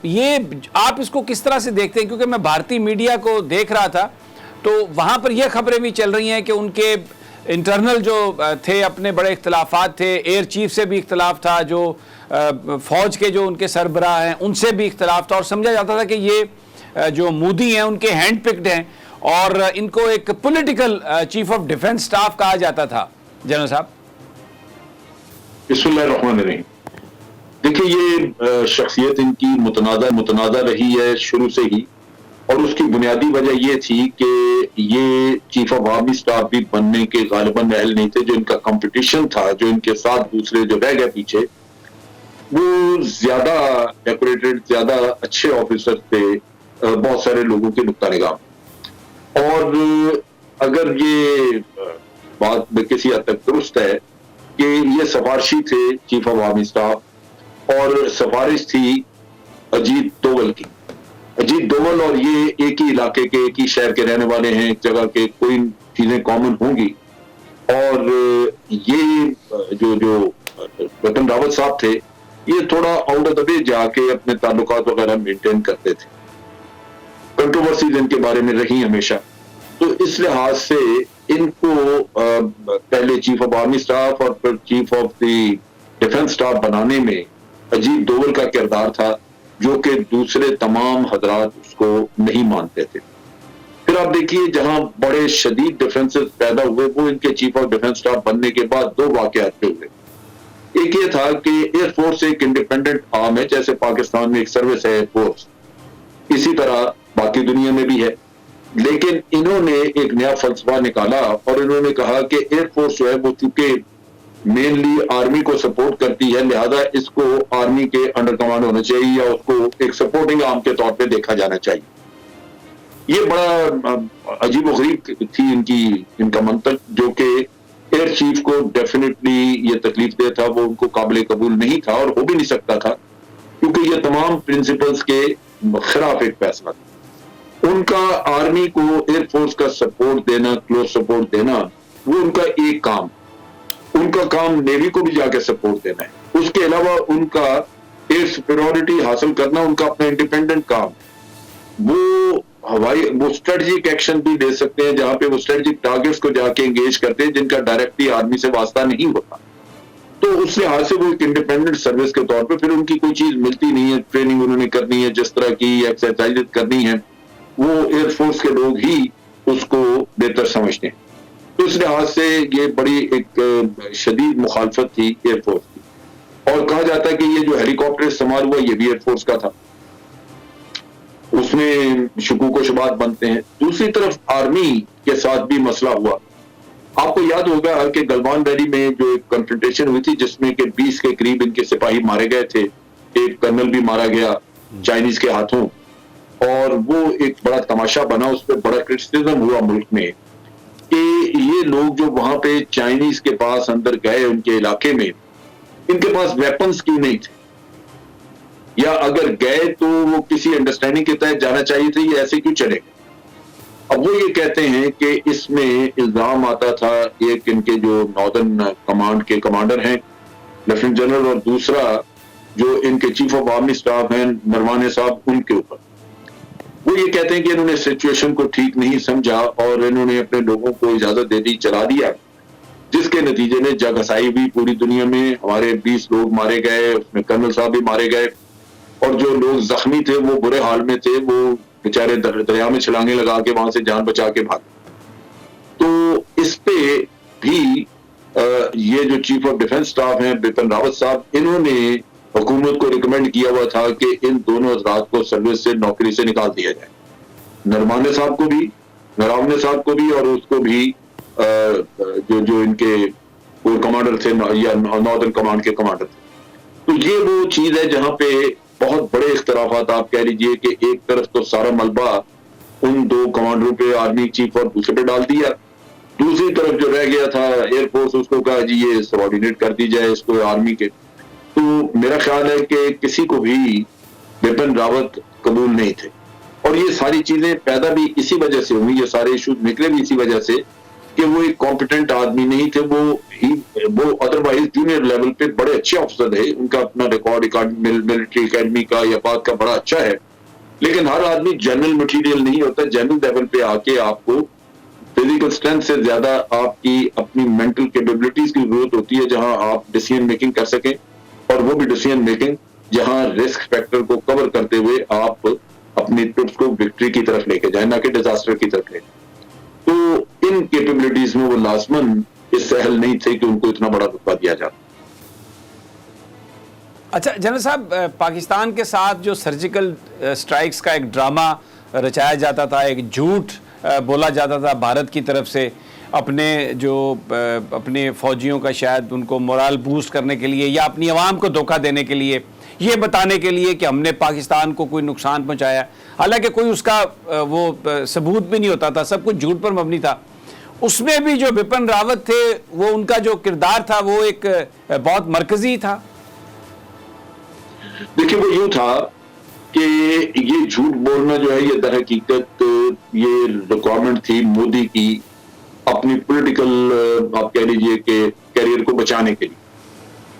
یہ آپ اس کو کس طرح سے دیکھتے ہیں؟ کیونکہ میں بھارتی میڈیا کو دیکھ رہا تھا تو وہاں پر یہ خبریں بھی چل رہی ہیں کہ ان کے انٹرنل جو تھے اپنے بڑے اختلافات تھے، ایئر چیف سے بھی اختلاف تھا، جو فوج کے جو ان کے سربراہ ہیں ان سے بھی اختلاف تھا، اور سمجھا جاتا تھا کہ یہ جو مودی ہیں ان کے ہینڈ پکڈ ہیں اور ان کو ایک political chief of defence staff کہا جاتا تھا۔ جنرل صاحب بسم اللہ الرحمن الرحیم۔ دیکھیے یہ شخصیت ان کی متنازع رہی ہے شروع سے ہی، اور اس کی بنیادی وجہ یہ تھی کہ یہ چیف آف آرمی سٹاف بھی بننے کے غالباً اہل نہیں تھے۔ جو ان کا کمپٹیشن تھا، جو ان کے ساتھ دوسرے جو رہ گئے پیچھے، وہ زیادہ ڈیکوریٹڈ، زیادہ اچھے آفیسر تھے بہت سارے لوگوں کے نقطہ نگاہ۔ اور اگر یہ بات کسی حد تک درست ہے کہ یہ سفارشی تھے چیف آف آرمی سٹاف، اور سفارش تھی اجیت دوول کی۔ اجیت دوول اور یہ ایک ہی علاقے کے، ایک ہی شہر کے رہنے والے ہیں، ایک جگہ کے، کوئی چیزیں کامن ہوں گی۔ اور یہ جو بپن راوت صاحب تھے، یہ تھوڑا آؤٹ آف دا وے جا کے اپنے تعلقات وغیرہ مینٹین کرتے تھے۔ کنٹروورسیز ان کے بارے میں رہی ہمیشہ، تو اس لحاظ سے ان کو پہلے چیف آف آرمی سٹاف اور پھر chief of the defence staff بنانے میں اجیت دوول کا کردار تھا، جو کہ دوسرے تمام حضرات اس کو نہیں مانتے تھے۔ پھر آپ دیکھیے جہاں بڑے شدید ڈیفنسز پیدا ہوئے، وہ ان کے چیف آف ڈیفنس سٹاف بننے کے بعد دو واقعات پہ ہوئے۔ ایک یہ تھا کہ ایئر فورس ایک انڈیپینڈنٹ آرم ہے، جیسے پاکستان میں ایک سروس ہے ایئر فورس، اسی طرح باقی دنیا میں بھی ہے۔ لیکن انہوں نے ایک نیا فلسفہ نکالا اور انہوں نے کہا کہ ایئر فورس جو ہے وہ چونکہ مینلی آرمی کو سپورٹ کرتی ہے، لہذا اس کو آرمی کے انڈر کمانڈ ہونا چاہیے، یا اس کو ایک سپورٹنگ آرم کے طور پہ دیکھا جانا چاہیے۔ یہ بڑا عجیب و غریب تھی ان کا منطق، جو کہ ایئر چیف کو ڈیفینیٹلی یہ تکلیف دہ تھا، وہ ان کو قابل قبول نہیں تھا اور ہو بھی نہیں سکتا تھا، کیونکہ یہ تمام پرنسپلز کے خلاف ایک فیصلہ تھا۔ ان کا آرمی کو ایئر فورس کا سپورٹ دینا، کلوز سپورٹ دینا، وہ ان کا ایک کام۔ ان کا کام نیوی کو بھی جا کے سپورٹ دینا ہے۔ اس کے علاوہ ان کا ایئر سپیریورٹی حاصل کرنا ان کا اپنا انڈیپینڈنٹ کام۔ وہ اسٹریٹجک ایکشن بھی دے سکتے ہیں، جہاں پہ وہ اسٹریٹجک ٹارگیٹس کو جا کے انگیج کرتے ہیں، جن کا ڈائریکٹلی آرمی سے واسطہ نہیں ہوتا۔ تو اس لحاظ سے وہ ایک انڈیپینڈنٹ سروس کے طور پہ، پھر ان کی کوئی چیز ملتی نہیں ہے، ٹریننگ انہوں نے کرنی ہے، جس طرح کی ایکسرسائز کرنی ہے، وہ ایئر فورس کے لوگ ہی اس کو بہتر سمجھتے ہیں۔ تو اس لحاظ سے یہ بڑی ایک شدید مخالفت تھی ایئر فورس کی، اور کہا جاتا ہے کہ یہ جو ہیلی کاپٹر استعمال ہوا یہ بھی ایئر فورس کا تھا، اس میں شکوک و شبہات بنتے ہیں۔ دوسری طرف آرمی کے ساتھ بھی مسئلہ ہوا۔ آپ کو یاد ہوگا کہ گلوان ویلی میں جو ایک کنفرنٹیشن ہوئی تھی، جس میں کہ 20 کے قریب ان کے سپاہی مارے گئے تھے، ایک کرنل بھی مارا گیا چائنیز کے ہاتھوں، اور وہ ایک بڑا تماشا بنا، اس پہ بڑا کرٹیسزم ہوا ملک میں کہ یہ لوگ جو وہاں پہ چائنیز کے پاس اندر گئے ان کے علاقے میں، ان کے پاس ویپنز کیوں نہیں تھے، یا اگر گئے تو وہ کسی انڈرسٹینڈنگ کے تحت جانا چاہیے تھے، یہ ایسے کیوں چلے گئے؟ اب وہ یہ کہتے ہیں کہ اس میں الزام آتا تھا ایک ان کے جو ناردرن کمانڈ کے کمانڈر ہیں لیفٹیننٹ جنرل، اور دوسرا جو ان کے چیف آف آرمی سٹاف ہیں نروانے صاحب، ان کے اوپر۔ وہ یہ کہتے ہیں کہ انہوں نے سچویشن کو ٹھیک نہیں سمجھا اور انہوں نے اپنے لوگوں کو اجازت دے دی، چلا دیا، جس کے نتیجے میں جنگ ہسائی ہوئی پوری دنیا میں۔ ہمارے 20 لوگ مارے گئے، اس میں کرنل صاحب بھی مارے گئے، اور جو لوگ زخمی تھے وہ برے حال میں تھے، وہ بیچارے دریا میں چھلانگیں لگا کے وہاں سے جان بچا کے بھاگے۔ تو اس پہ بھی یہ جو چیف آف ڈیفنس سٹاف ہیں بپن راوت صاحب، انہوں نے حکومت کو ریکمینڈ کیا ہوا تھا کہ ان دونوں حضرات کو سروس سے، نوکری سے نکال دیا جائے، نروانے صاحب کو بھی، نراونے صاحب کو بھی، اور اس کو بھی جو ان کے کور کمانڈر تھے یا ناردرن کمانڈ کے کمانڈر تھے۔ تو یہ وہ چیز ہے جہاں پہ بہت بڑے اختلافات، آپ کہہ لیجئے کہ ایک طرف تو سارا ملبہ ان دو کمانڈروں پہ، آرمی چیف اور دوسرے پہ ڈال دیا، دوسری طرف جو رہ گیا تھا ایئر فورس، اس کو کہا جی یہ سبارڈینیٹ کر دی جائے اس کو آرمی کے۔ تو میرا خیال ہے کہ کسی کو بھی بپن راوت قبول نہیں تھے، اور یہ ساری چیزیں پیدا بھی اسی وجہ سے ہوئی، یہ سارے ایشوز نکلے بھی اسی وجہ سے کہ وہ ایک کمپیٹنٹ آدمی نہیں تھے. وہ ادروائز جونیئر لیول پہ بڑے اچھے افسر ہے, ان کا اپنا ریکارڈ ملٹری اکیڈمی کا یا بات کا بڑا اچھا ہے, لیکن ہر آدمی جنرل مٹیریل نہیں ہوتا. جنرل لیول پہ آ کے آپ کو فزیکل اسٹرینتھ سے زیادہ آپ کی اپنی مینٹل کیپیبلٹیز کی ضرورت ہوتی ہے, جہاں آپ ڈیسیژن میکنگ کر سکیں, اور وہ بھی ڈیسیژن میکنگ جہاں رسک فیکٹر کو کور کرتے ہوئے آپ اپنی ٹرپس کو وکٹری کی طرف لے کے جائیں, نہ کہ ڈیزاسٹر کی طرف لے. تو ان کیپیبلٹیز میں وہ لازماً اس سہل نہیں تھے کہ ان کو اتنا بڑا رتبہ دیا جاتا. اچھا جنرل صاحب, پاکستان کے ساتھ جو سرجیکل سٹرائکس کا ایک ڈرامہ رچایا جاتا تھا, ایک جھوٹ بولا جاتا تھا بھارت کی طرف سے اپنے فوجیوں کا شاید ان کو مورال بوسٹ کرنے کے لیے یا اپنی عوام کو دھوکہ دینے کے لیے, یہ بتانے کے لیے کہ ہم نے پاکستان کو کوئی نقصان پہنچایا, حالانکہ کوئی اس کا وہ ثبوت بھی نہیں ہوتا تھا, سب کچھ جھوٹ پر مبنی تھا. اس میں بھی جو بپن راوت تھے, وہ ان کا جو کردار تھا وہ ایک بہت مرکزی تھا. دیکھیں وہ یوں تھا کہ یہ جھوٹ بولنا جو ہے یہ در حقیقت یہ ریکوائرمنٹ تھی مودی کی اپنی پولیٹیکل آپ کہہ لیجئے کہ کیریئر کو بچانے کے لیے,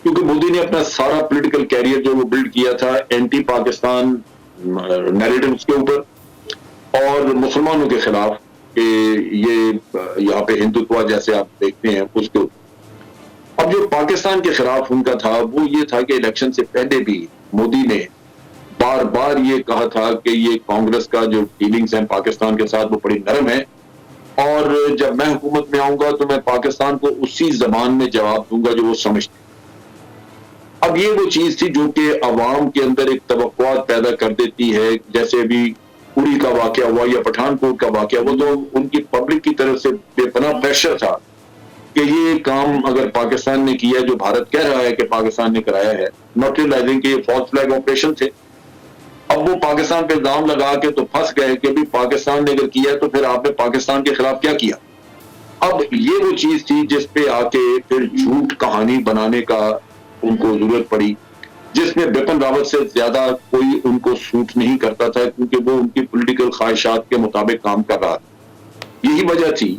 کیونکہ مودی نے اپنا سارا پولیٹیکل کیریئر جو وہ بلڈ کیا تھا اینٹی پاکستان نیریٹوز کے اوپر اور مسلمانوں کے خلاف, کہ یہ یہاں پہ ہندوتوا جیسے آپ دیکھتے ہیں اس کے اوپر. اب جو پاکستان کے خلاف ان کا تھا وہ یہ تھا کہ الیکشن سے پہلے بھی مودی نے بار بار یہ کہا تھا کہ یہ کانگریس کا جو ڈیلنگز ہیں پاکستان کے ساتھ وہ بڑی نرم ہے, اور جب میں حکومت میں آؤں گا تو میں پاکستان کو اسی زبان میں جواب دوں گا جو وہ سمجھتے. اب یہ وہ چیز تھی جو کہ عوام کے اندر ایک توقعات پیدا کر دیتی ہے, جیسے ابھی پوری کا واقعہ ہوا یا پٹھان کوٹ کا واقعہ ہوا, تو ان کی پبلک کی طرف سے بے پناہ پریشر تھا کہ یہ کام اگر پاکستان نے کیا جو بھارت کہہ رہا ہے کہ پاکستان نے کرایا ہے, ناٹ ریئلائزنگ کہ یہ فالس فلیگ آپریشن تھے. اب وہ پاکستان پہ الزام لگا کے تو پھنس گئے کہ بھی پاکستان نے اگر کیا تو پھر آپ نے پاکستان کے خلاف کیا کیا. اب یہ وہ چیز تھی جس پہ آ کے پھر جھوٹ کہانی بنانے کا ان کو ضرورت پڑی, جس میں بپن راوت سے زیادہ کوئی ان کو سوٹ نہیں کرتا تھا, کیونکہ وہ ان کی پولیٹیکل خواہشات کے مطابق کام کر رہا تھا. یہی وجہ تھی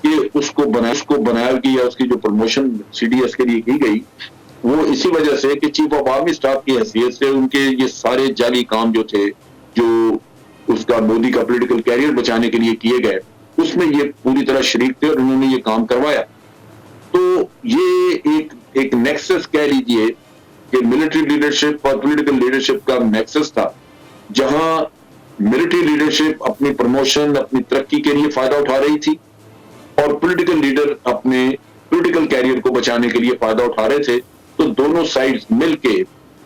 کہ اس کو بنایا گیا, اس کی جو پروموشن سی ڈی ایس کے لیے کی گئی وہ اسی وجہ سے کہ چیف آف آرمی اسٹاف کی حیثیت سے ان کے یہ سارے جعلی کام جو تھے جو اس کا مودی کا پولیٹیکل کیریئر بچانے کے لیے کیے گئے, اس میں یہ پوری طرح شریک تھے اور انہوں نے یہ کام کروایا. تو یہ ایک نیکسس کہہ لیجئے کہ ملٹری لیڈرشپ اور پولیٹیکل لیڈرشپ کا نیکسس تھا, جہاں ملٹری لیڈرشپ اپنی پروموشن اپنی ترقی کے لیے فائدہ اٹھا رہی تھی اور پولیٹیکل لیڈر اپنے پولیٹیکل کیریئر کو بچانے کے لیے فائدہ اٹھا رہے تھے. تو دونوں سائڈز مل کے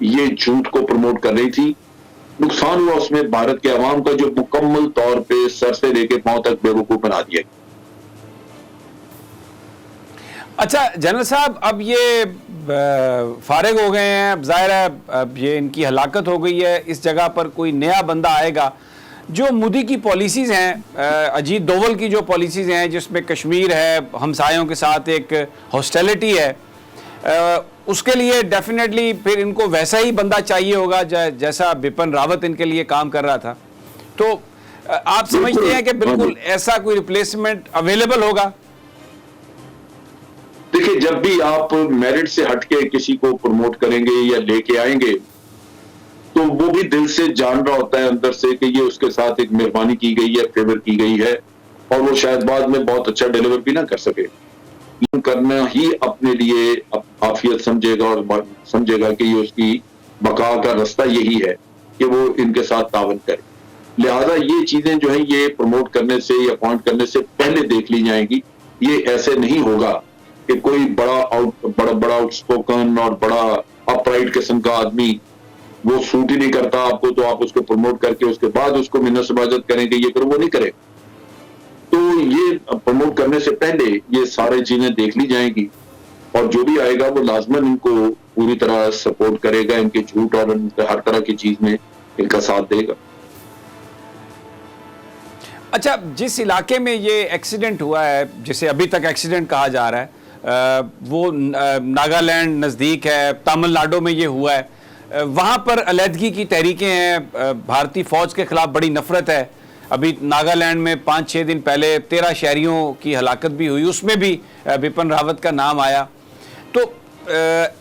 یہ جھوٹ کو پروموٹ کر رہی تھی. نقصان ہوا اس میں بھارت کے عوام کا جو مکمل طور پہ سر سے لے کے پاؤں تک بے وقوف بنا دیا گیا. اچھا جنرل صاحب, اب یہ فارغ ہو گئے ہیں, اب ظاہر ہے اب یہ ان کی ہلاکت ہو گئی ہے, اس جگہ پر کوئی نیا بندہ آئے گا. جو مودی کی پالیسیز ہیں, اجیت دوول کی جو پالیسیز ہیں جس میں کشمیر ہے, ہمسایوں کے ساتھ ایک ہاسٹیلٹی ہے, اس کے لیے ڈیفینیٹلی پھر ان کو ویسا ہی بندہ چاہیے ہوگا جیسا بپن راوت ان کے لیے کام کر رہا تھا. تو آپ سمجھتے ہیں کہ بالکل ایسا کوئی ریپلیسمنٹ اویلیبل ہوگا؟ دیکھیں, جب بھی آپ میرٹ سے ہٹ کے کسی کو پروموٹ کریں گے یا لے کے آئیں گے تو وہ بھی دل سے جان رہا ہوتا ہے اندر سے کہ یہ اس کے ساتھ ایک مہربانی کی گئی ہے, فیور کی گئی ہے, اور وہ شاید بعد میں بہت اچھا ڈیلیور بھی نہ کر سکے. کرنا ہی اپنے لیے عافیت سمجھے گا اور سمجھے گا کہ یہ اس کی بقا کا رستہ یہی ہے کہ وہ ان کے ساتھ تعاون کرے. لہذا یہ چیزیں جو ہیں یہ پروموٹ کرنے سے یا اپوائنٹ کرنے سے پہلے دیکھ لی جائیں گی. یہ ایسے نہیں ہوگا کہ کوئی بڑا آؤٹ اسپوکن اور بڑا اپ رائٹ قسم کا آدمی وہ سوٹ ہی نہیں کرتا آپ کو تو آپ اس کو پروموٹ کر کے اس کے بعد اس کو منت سماجت کریں گے یہ کرو, وہ نہیں کرے. تو یہ پروموٹ کرنے سے پہلے یہ سارے چیزیں دیکھ لی جائیں گی, اور جو بھی آئے گا وہ لازماً ان کو پوری طرح سپورٹ کرے گا, ان کے جھوٹ اور ان کے ہر طرح کی چیز میں ان کا ساتھ دے گا. اچھا, جس علاقے میں یہ ایکسیڈنٹ ہوا ہے, جسے ابھی تک ایکسیڈنٹ کہا جا رہا ہے, وہ ناگالینڈ نزدیک ہے, تامل ناڈو میں یہ ہوا ہے, وہاں پر علیحدگی کی تحریکیں ہیں, بھارتی فوج کے خلاف بڑی نفرت ہے. ابھی ناگالینڈ میں 5-6 دن پہلے 13 شہریوں کی ہلاکت بھی ہوئی, اس میں بھی بپن راوت کا نام آیا. تو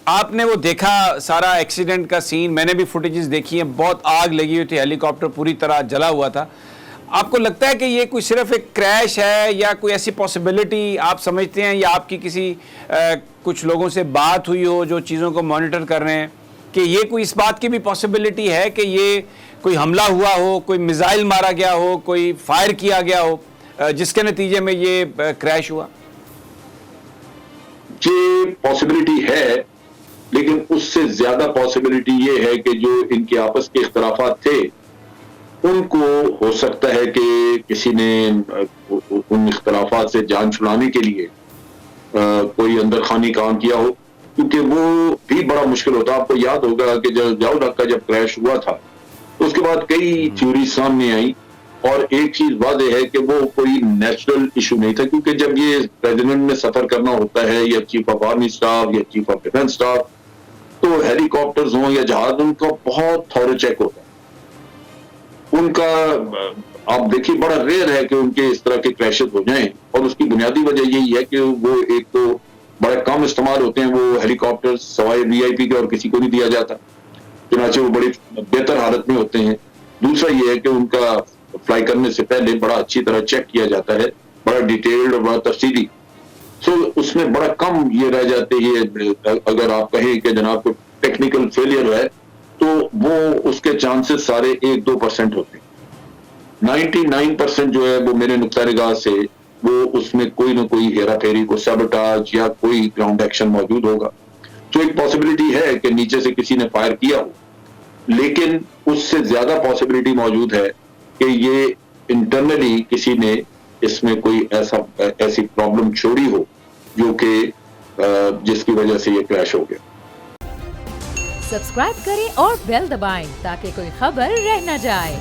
آپ نے وہ دیکھا سارا ایکسیڈنٹ کا سین, میں نے بھی فوٹیجز دیکھی ہیں, بہت آگ لگی ہوئی تھی, ہیلی کاپٹر پوری طرح جلا ہوا تھا. آپ کو لگتا ہے کہ یہ کوئی صرف ایک کریش ہے یا کوئی ایسی پاسبلٹی آپ سمجھتے ہیں, یا آپ کی کسی کچھ لوگوں سے بات ہوئی ہو جو چیزوں کو مانیٹر کر رہے ہیں, کہ یہ کوئی اس بات کی بھی پاسبلٹی ہے کہ یہ کوئی حملہ ہوا ہو, کوئی میزائل مارا گیا ہو, کوئی فائر کیا گیا ہو جس کے نتیجے میں یہ کریش ہوا؟ یہ پاسبلٹی ہے, لیکن اس سے زیادہ پاسبلٹی یہ ہے کہ جو ان کے آپس کے اختلافات تھے ان کو ہو سکتا ہے کہ کسی نے ان اختلافات سے جان چھڑانے کے لیے کوئی اندر خانی کام کیا ہو, کیونکہ وہ بھی بڑا مشکل ہوتا. آپ کو یاد ہوگا کہ جب جاؤ ڈاکہ جب کریش ہوا تھا تو اس کے بعد کئی تھیوری سامنے آئی, اور ایک چیز واضح ہے کہ وہ کوئی نیچرل ایشو نہیں تھا, کیونکہ جب یہ پریزیڈنٹ میں سفر کرنا ہوتا ہے یا چیف آف آرمی اسٹاف یا چیف آف ڈیفنس اسٹاف, تو ہیلی کاپٹرز ہوں یا جہاز, ان کا بہت تھورو چیک ہوتا ہے. ان کا آپ دیکھیے بڑا ریئر ہے کہ ان کے اس طرح کے کریشز ہو جائیں, اور اس کی بنیادی وجہ یہی ہے کہ وہ ایک تو بڑے کم استعمال ہوتے ہیں وہ ہیلی کاپٹر, سوائے وی آئی پی کے اور کسی کو نہیں دیا جاتا, چنانچہ وہ بڑی بہتر حالت میں ہوتے ہیں. دوسرا یہ ہے کہ ان کا فلائی کرنے سے پہلے بڑا اچھی طرح چیک کیا جاتا ہے, بڑا ڈیٹیلڈ اور بڑا تفصیلی. سو اس میں بڑا کم یہ رہ جاتے ہیں, اگر آپ کہیں کہ جناب کو ٹیکنیکل فیلئر ہے تو وہ اس کے چانسز سارے 1-2% ہوتے ہیں. 99% جو ہے وہ میرے نقطہ نگاہ سے وہ اس میں کوئی نہ کوئی ہیرا پھیری, کو سیبوٹاج یا کوئی گراؤنڈ ایکشن موجود ہوگا. تو ایک پاسبلٹی ہے کہ نیچے سے کسی نے فائر کیا ہو, لیکن اس سے زیادہ پاسبلٹی موجود ہے کہ یہ انٹرنلی کسی نے اس میں کوئی ایسی پرابلم چھوڑی ہو جو کہ جس کی وجہ سے یہ کریش ہو گیا. سبسکرائب کریں اور بیل دبائیں تاکہ کوئی خبر رہ نہ جائے.